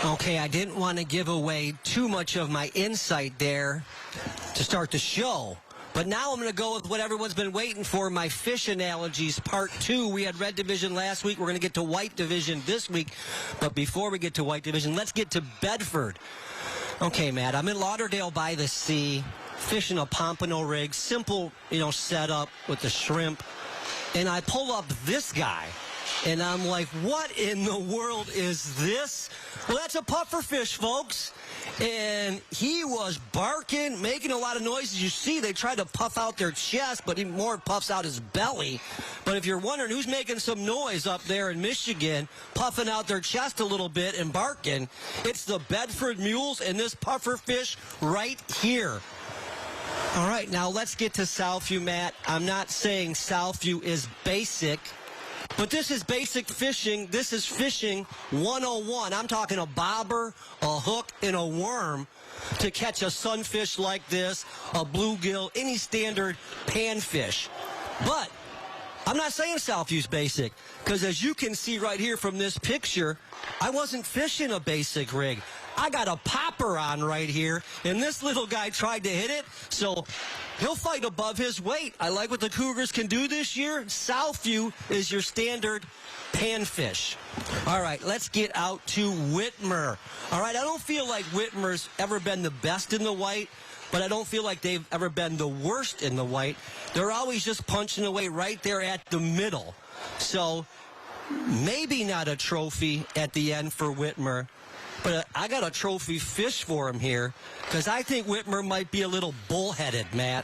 Okay, I didn't want to give away too much of my insight there to start the show. But now I'm going to go with what everyone's been waiting for, my fish analogies, part 2. We had red division last week. We're going to get to white division this week. But before we get to white division, let's get to Bedford. Okay, Matt, I'm in Lauderdale by the sea, fishing a pompano rig, simple, setup with the shrimp. And I pull up this guy. And I'm like, what in the world is this? Well, that's a pufferfish, folks. And he was barking, making a lot of noises. You see, they tried to puff out their chest, but even more puffs out his belly. But if you're wondering who's making some noise up there in Michigan, puffing out their chest a little bit and barking, it's the Bedford Mules and this pufferfish right here. All right, now let's get to Southview, Matt. I'm not saying Southview is basic, but this is basic fishing. This is fishing 101. I'm talking a bobber, a hook, and a worm to catch a sunfish like this, a bluegill, any standard panfish. But I'm not saying Southview's basic, because as you can see right here from this picture, I wasn't fishing a basic rig. I got a popper on right here, and this little guy tried to hit it, so he'll fight above his weight. I like what the Cougars can do this year. Southview is your standard panfish. All right, let's get out to Whitmer. All right, I don't feel like Whitmer's ever been the best in the white, but I don't feel like they've ever been the worst in the white. They're always just punching away right there at the middle. So maybe not a trophy at the end for Whitmer. But I got a trophy fish for him here because I think Whitmer might be a little bullheaded, Matt.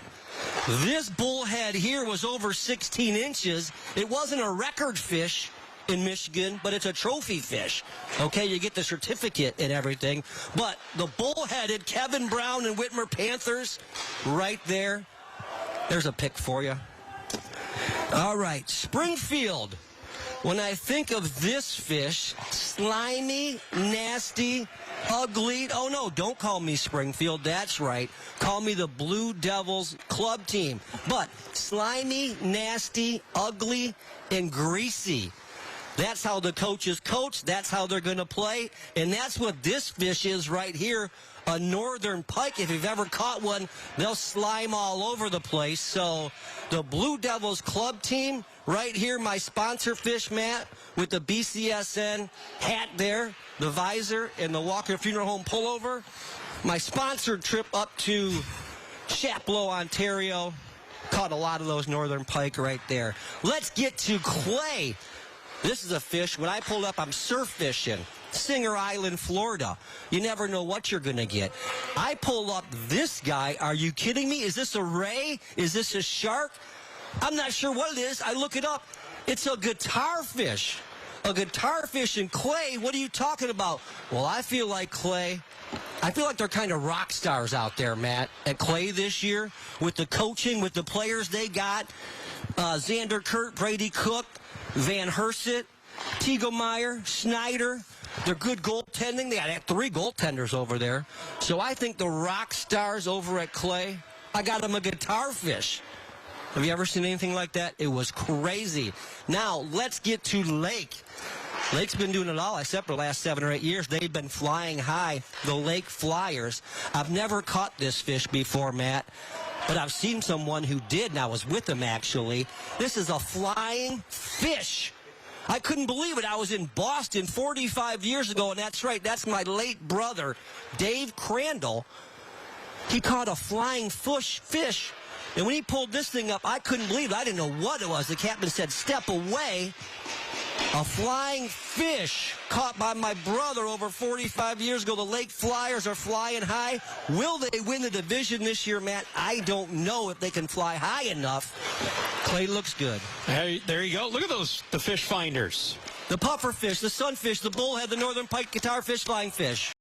This bullhead here was over 16 inches. It wasn't a record fish in Michigan, but it's a trophy fish. Okay, you get the certificate and everything. But the bullheaded Kevin Brown and Whitmer Panthers right there. There's a pick for you. All right, Springfield. When I think of this fish, slimy, nasty, ugly. Oh, no, don't call me Springfield. That's right. Call me the Blue Devils club team. But slimy, nasty, ugly, and greasy. That's how the coaches coach. That's how they're going to play. And that's what this fish is right here, a northern pike. If you've ever caught one, they'll slime all over the place. So the Blue Devils club team right here, my sponsor fish, Matt, with the BCSN hat there, the visor, and the Walker Funeral Home pullover. My sponsored trip up to Chapleau, Ontario. Caught a lot of those northern pike right there. Let's get to Clay. This is a fish. When I pulled up, I'm surf fishing. Singer Island, Florida. You never know what you're going to get. I pull up this guy. Are you kidding me? Is this a ray? Is this a shark? I'm not sure what it is. I look it up. It's a guitar fish. A guitar fish in Clay. What are you talking about? Well, I feel like Clay. I feel like they're kind of rock stars out there, Matt, at Clay this year with the coaching, with the players they got. Xander Kurt, Brady Cook, Van Herset, Tegelmeyer, Schneider. They're good goaltending. They had 3 goaltenders over there. So I think the rock stars over at Clay, I got them a guitar fish. Have you ever seen anything like that? It was crazy. Now, let's get to Lake. Lake's been doing it all except for the last 7 or 8 years. They've been flying high, the Lake Flyers. I've never caught this fish before, Matt, but I've seen someone who did, and I was with them, actually. This is a flying fish. I couldn't believe it. I was in Boston 45 years ago, and that's right. That's my late brother, Dave Crandall. He caught a flying fish. And when he pulled this thing up, I couldn't believe it. I didn't know what it was. The captain said, "Step away." A flying fish caught by my brother over 45 years ago. The Lake Flyers are flying high. Will they win the division this year, Matt? I don't know if they can fly high enough. Clay looks good. Hey, there you go. Look at those, the fish finders. The pufferfish, the sunfish, the bullhead, the northern pike, guitar fish, flying fish.